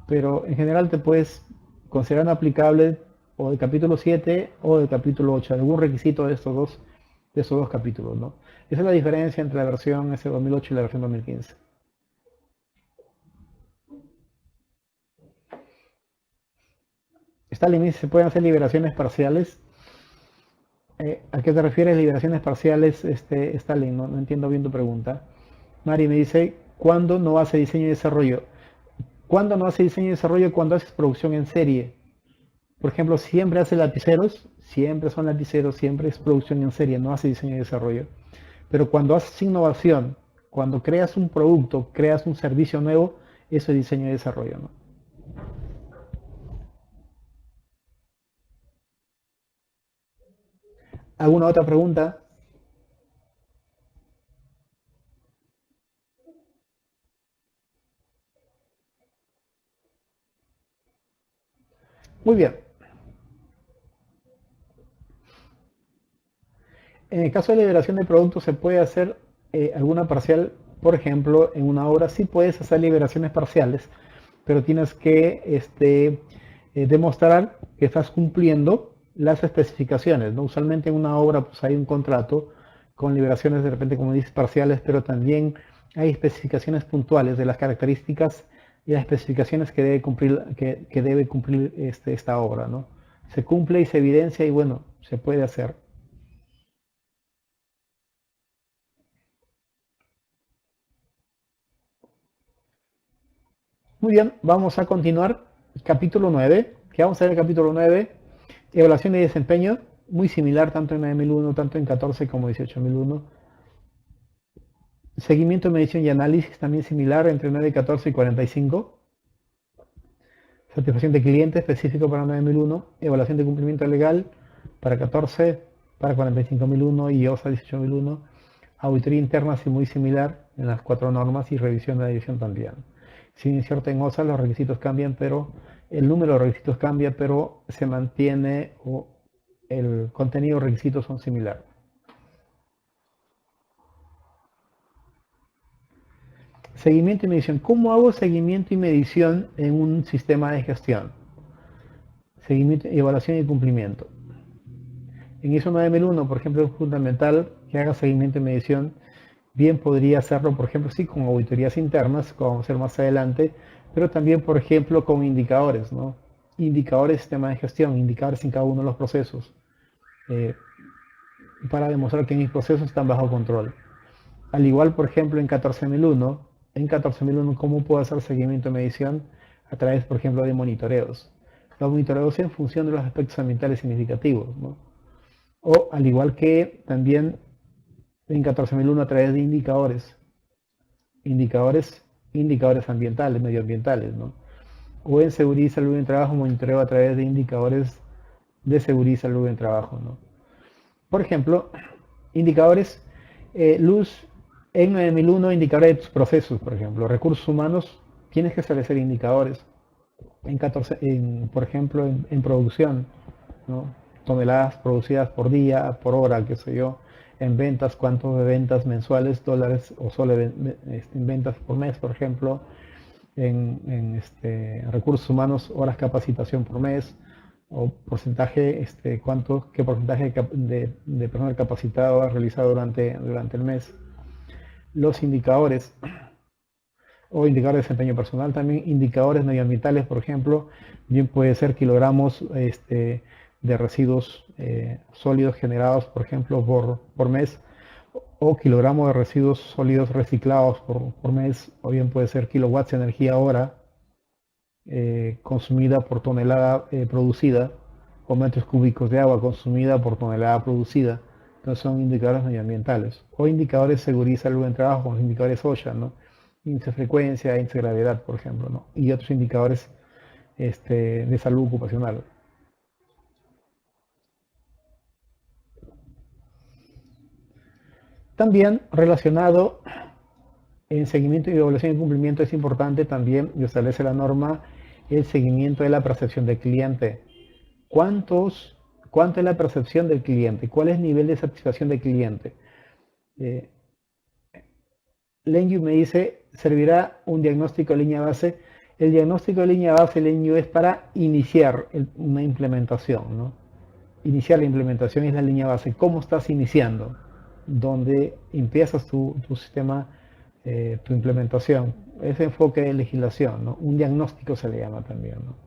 Pero en general te puedes considerar no aplicable o del capítulo 7 o del capítulo 8, algún requisito de esos dos capítulos, ¿no? Esa es la diferencia entre la versión S2008 y la versión 2015. Está límite, se pueden hacer liberaciones parciales. ¿A qué te refieres liberaciones parciales, Stalin? No entiendo bien tu pregunta. Mari me dice, ¿cuándo no hace diseño y desarrollo? ¿Cuándo no hace diseño y desarrollo? Cuando haces producción en serie. Por ejemplo, siempre hace lapiceros, siempre son lapiceros, siempre es producción en serie, no hace diseño y desarrollo. Pero cuando haces innovación, cuando creas un producto, creas un servicio nuevo, eso es diseño y desarrollo, ¿no? ¿Alguna otra pregunta? Muy bien. En el caso de liberación de productos se puede hacer alguna parcial, por ejemplo, en una obra sí puedes hacer liberaciones parciales, pero tienes que demostrar que estás cumpliendo las especificaciones, ¿no? Usualmente en una obra pues, hay un contrato con liberaciones de repente, como dices, parciales, pero también hay especificaciones puntuales de las características y las especificaciones que debe cumplir esta obra, ¿no? Se cumple y se evidencia y bueno, se puede hacer. Muy bien, vamos a continuar. Capítulo 9. ¿Qué vamos a ver el capítulo 9? Evaluación y desempeño. muy similar tanto en 9001, tanto en 14 como 18001. Seguimiento, medición y análisis también similar entre 9, 14 y 45. Satisfacción de cliente específico para 9001. Evaluación de cumplimiento legal para 14, para 45001 y OSA 18001. Auditoría interna sí muy similar en las 4 normas y revisión de la dirección también. Si bien es cierto en OSA los requisitos cambian, pero el número de requisitos cambia, pero se mantiene o el contenido de requisitos son similares. Seguimiento y medición. ¿Cómo hago seguimiento y medición en un sistema de gestión? Seguimiento, evaluación y cumplimiento. En ISO 9001, por ejemplo, es fundamental que haga seguimiento y medición. Bien podría hacerlo, por ejemplo, sí, con auditorías internas, como vamos a hacer más adelante, pero también, por ejemplo, con indicadores, ¿no? Indicadores, sistema de gestión, indicadores en cada uno de los procesos, para demostrar que mis procesos están bajo control. Al igual, por ejemplo, en 14001, ¿cómo puedo hacer seguimiento y medición? A través, por ejemplo, de monitoreos. Los monitoreos en función de los aspectos ambientales significativos, ¿no? O al igual que también en 14001 a través de indicadores. Indicadores ambientales, medioambientales, ¿no? O en seguridad y salud en el trabajo, monitoreo a través de indicadores de seguridad y salud en el trabajo, ¿no? Por ejemplo, indicadores, luz en 9001, indicadores de tus procesos, por ejemplo, recursos humanos, tienes que establecer indicadores. En 14, por ejemplo, en producción, ¿no? Toneladas producidas por día, por hora, qué sé yo. En ventas, cuánto de ventas mensuales, dólares o solo en ventas por mes, por ejemplo. En recursos humanos, horas capacitación por mes, o porcentaje, qué porcentaje de personal capacitado ha realizado durante el mes. Los indicadores o indicadores de desempeño personal, también indicadores medioambientales, por ejemplo, bien puede ser kilogramos de residuos sólidos generados, por ejemplo, por mes, o kilogramos de residuos sólidos reciclados por mes, o bien puede ser kilowatts de energía hora consumida por tonelada producida, o metros cúbicos de agua consumida por tonelada producida. Entonces son indicadores medioambientales. O indicadores de seguridad y salud en trabajo, los indicadores OSHA, ¿no? Índice de frecuencia, índice de gravedad, por ejemplo, ¿no? Y otros indicadores de salud ocupacional. También relacionado en seguimiento y evaluación y cumplimiento es importante también, y establece la norma, el seguimiento de la percepción del cliente. ¿Cuánto es la percepción del cliente? ¿Cuál es el nivel de satisfacción del cliente? Lenyu me dice, ¿servirá un diagnóstico de línea base? El diagnóstico de línea base, Lenyu, es para iniciar una implementación, ¿no? Iniciar la implementación es la línea base. ¿Cómo estás iniciando? Donde empiezas tu sistema, tu implementación. Ese enfoque de legislación, ¿no? Un diagnóstico se le llama también, ¿no?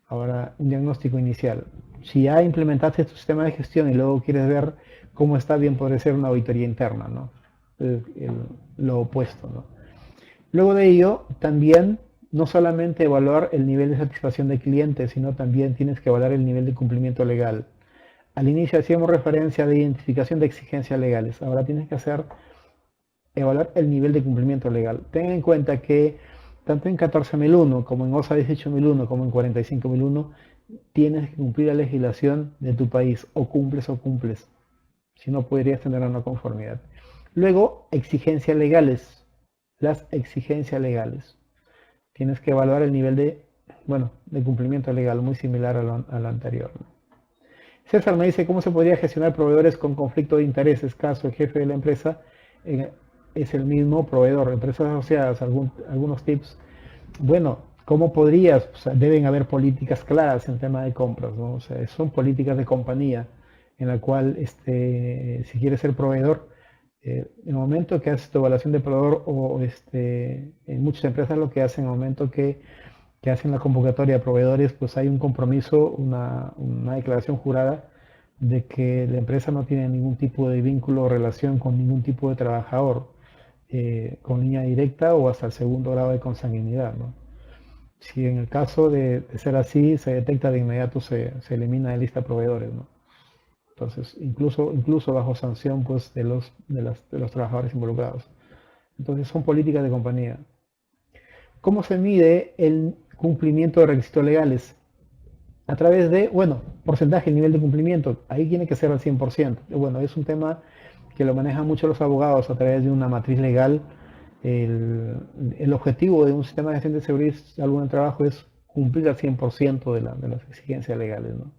Ahora, un diagnóstico inicial. Si ya implementaste tu sistema de gestión y luego quieres ver cómo está, bien podría ser una auditoría interna, ¿no? Lo opuesto, ¿no? Luego de ello, también no solamente evaluar el nivel de satisfacción del cliente, sino también tienes que evaluar el nivel de cumplimiento legal. Al inicio hacíamos referencia de identificación de exigencias legales. Ahora tienes que evaluar el nivel de cumplimiento legal. Ten en cuenta que tanto en 14001 como en OSA 18001 como en 45001 tienes que cumplir la legislación de tu país, o cumples o cumples. Si no, podrías tener una conformidad. Luego, exigencias legales. Las exigencias legales. Tienes que evaluar el nivel de cumplimiento legal, muy similar a lo anterior. César me dice, ¿cómo se podría gestionar proveedores con conflicto de intereses? Caso, el jefe de la empresa es el mismo proveedor, empresas asociadas, algunos tips. Bueno, ¿cómo podrías? O sea, deben haber políticas claras en tema de compras, ¿no? O sea, son políticas de compañía en la cual, si quieres ser proveedor, en el momento que haces tu evaluación de proveedor, o en muchas empresas lo que hacen en el momento que hacen la convocatoria de proveedores, pues hay un compromiso, una declaración jurada de que la empresa no tiene ningún tipo de vínculo o relación con ningún tipo de trabajador, con línea directa o hasta el segundo grado de consanguinidad, ¿no? Si en el caso de ser así, se detecta de inmediato, se elimina de lista de proveedores, ¿no? Entonces, incluso bajo sanción pues, de los trabajadores involucrados. Entonces, son políticas de compañía. ¿Cómo se mide el cumplimiento de requisitos legales? A través de, bueno, porcentaje, nivel de cumplimiento. Ahí tiene que ser al 100%. Bueno, es un tema que lo manejan mucho los abogados a través de una matriz legal. El objetivo de un sistema de gestión de seguridad y salud en el trabajo es cumplir al 100% de las exigencias legales, ¿no?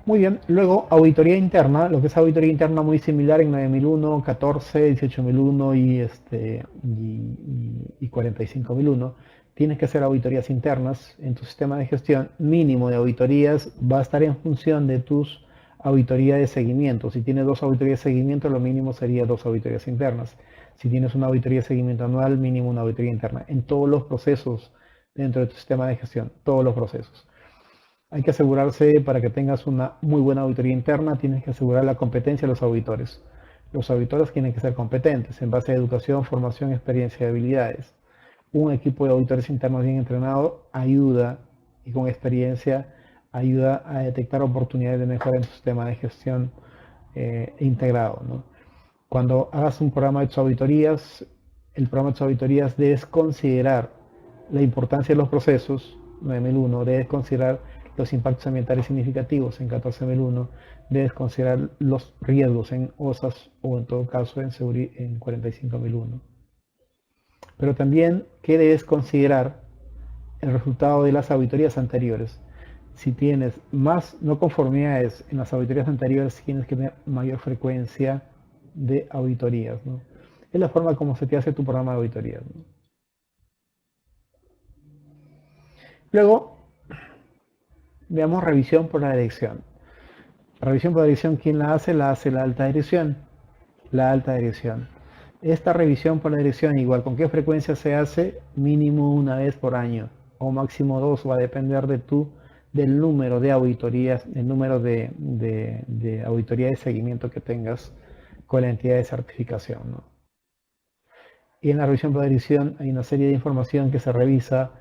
Muy bien, luego auditoría interna, lo que es auditoría interna muy similar en 9001, 14, 18001 y 45001. Tienes que hacer auditorías internas en tu sistema de gestión. Mínimo de auditorías va a estar en función de tus auditorías de seguimiento. Si tienes 2 auditorías de seguimiento, lo mínimo sería 2 auditorías internas. Si tienes una auditoría de seguimiento anual, mínimo una auditoría interna. En todos los procesos dentro de tu sistema de gestión, todos los procesos. Hay que asegurarse, para que tengas una muy buena auditoría interna, tienes que asegurar la competencia de los auditores. Los auditores tienen que ser competentes en base a educación, formación, experiencia y habilidades. Un equipo de auditores internos bien entrenado ayuda, y con experiencia, ayuda a detectar oportunidades de mejora en tu sistema de gestión integrado, ¿no? Cuando hagas un programa de tus auditorías, el programa de tus auditorías debes considerar la importancia de los procesos, 9001, debes considerar los impactos ambientales significativos en 14001, debes considerar los riesgos en OSAS o en todo caso en 45001. Pero también, ¿qué debes considerar? El resultado de las auditorías anteriores. Si tienes más no conformidades en las auditorías anteriores, tienes que tener mayor frecuencia de auditorías, ¿no? Es la forma como se te hace tu programa de auditorías, ¿no? Luego, veamos revisión por la dirección. Revisión por la dirección, ¿quién la hace? La hace la alta dirección. La alta dirección. Esta revisión por la dirección, igual, ¿con qué frecuencia se hace? Mínimo una vez por año, o máximo 2, va a depender del número de auditorías, el número de auditoría de seguimiento que tengas con la entidad de certificación, ¿no? Y en la revisión por la dirección hay una serie de información que se revisa,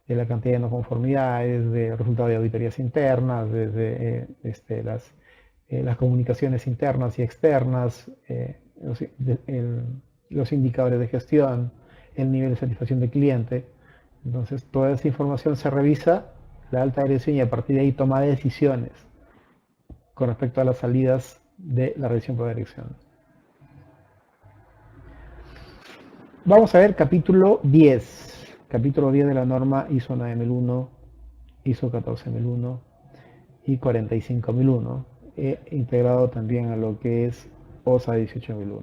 de la cantidad de no conformidades, de resultados de auditorías internas, desde las comunicaciones internas y externas, los indicadores de gestión, el nivel de satisfacción del cliente. Entonces, toda esa información se revisa, la alta dirección, y a partir de ahí toma decisiones con respecto a las salidas de la revisión por la dirección. Vamos a ver capítulo 10. Capítulo 10 de la norma ISO 9001, ISO 14001 y 45001, integrado también a lo que es OSA 18001.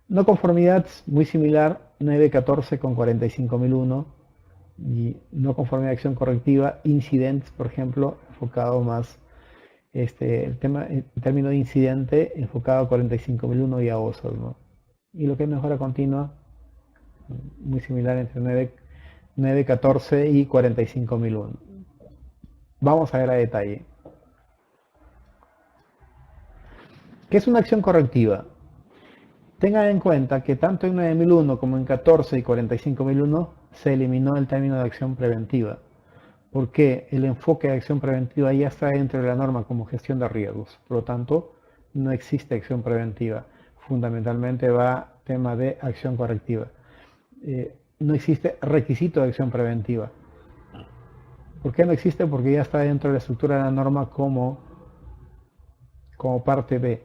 No conformidad, muy similar, 914 con 45001, y no conformidad de acción correctiva, incidentes, por ejemplo, enfocado más, el término de incidente enfocado a 45001 y a OSA, ¿no? Y lo que es mejora continua, muy similar entre 914 y 45001. Vamos a ver a detalle. ¿Qué es una acción correctiva? Tengan en cuenta que tanto en 9001 como en 14 y 45001 se eliminó el término de acción preventiva, porque el enfoque de acción preventiva ya está dentro de la norma como gestión de riesgos. Por lo tanto, no existe acción preventiva. Fundamentalmente va tema de acción correctiva. No existe requisito de acción preventiva. ¿Por qué no existe? Porque ya está dentro de la estructura de la norma como parte B,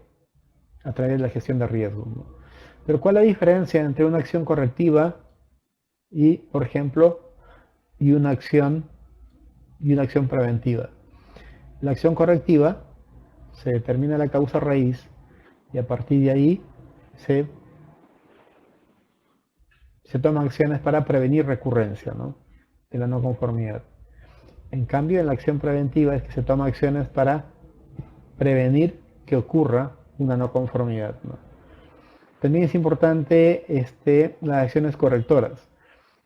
a través de la gestión de riesgos, ¿no? Pero ¿cuál es la diferencia entre una acción correctiva y, por ejemplo, una acción preventiva? La acción correctiva se determina la causa raíz y a partir de ahí se toman acciones para prevenir recurrencia, ¿no?, de la no conformidad. En cambio, en la acción preventiva es que se toman acciones para prevenir que ocurra una no conformidad, ¿no? También es importante las acciones correctoras.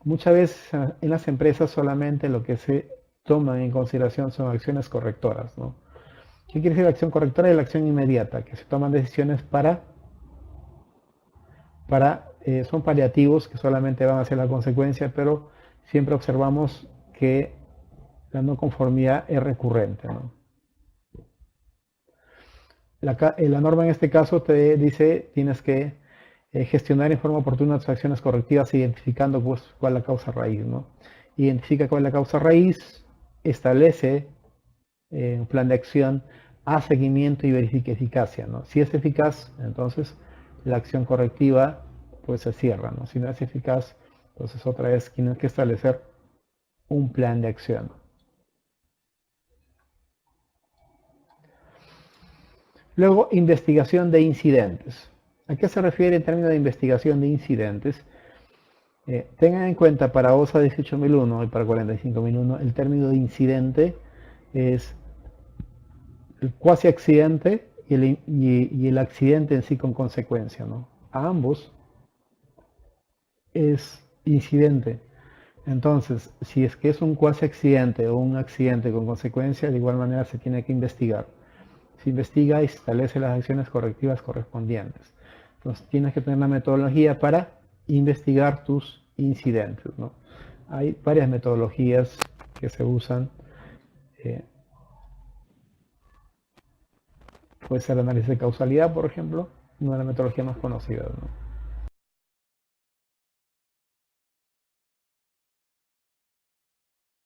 Muchas veces en las empresas solamente lo que se toman en consideración son acciones correctoras, ¿no? ¿Qué quiere decir la acción correctora y la acción inmediata? Que se toman decisiones son paliativos que solamente van hacia la consecuencia, pero siempre observamos que la no conformidad es recurrente, ¿no? La norma en este caso te dice tienes que gestionar en forma oportuna tus acciones correctivas identificando pues, cuál es la causa raíz, ¿no? Identifica cuál es la causa raíz, establece un plan de acción, a seguimiento y verifica eficacia, ¿no? Si es eficaz, entonces la acción correctiva pues se cierra, ¿no? Si no es eficaz, entonces otra vez tienes que establecer un plan de acción. Luego, investigación de incidentes. ¿A qué se refiere en términos de investigación de incidentes? Tengan en cuenta para OSA 18001 y para 45001 el término de incidente es el cuasi accidente y el accidente en sí con consecuencia, ¿no? A ambos es incidente. Entonces, si es que es un cuasi accidente o un accidente con consecuencia, de igual manera se tiene que investigar. Se investiga y se establece las acciones correctivas correspondientes. Entonces, tienes que tener una metodología para investigar tus incidentes, ¿no? Hay varias metodologías que se usan. Puede ser el análisis de causalidad, por ejemplo, una de las metodologías más conocidas, ¿no?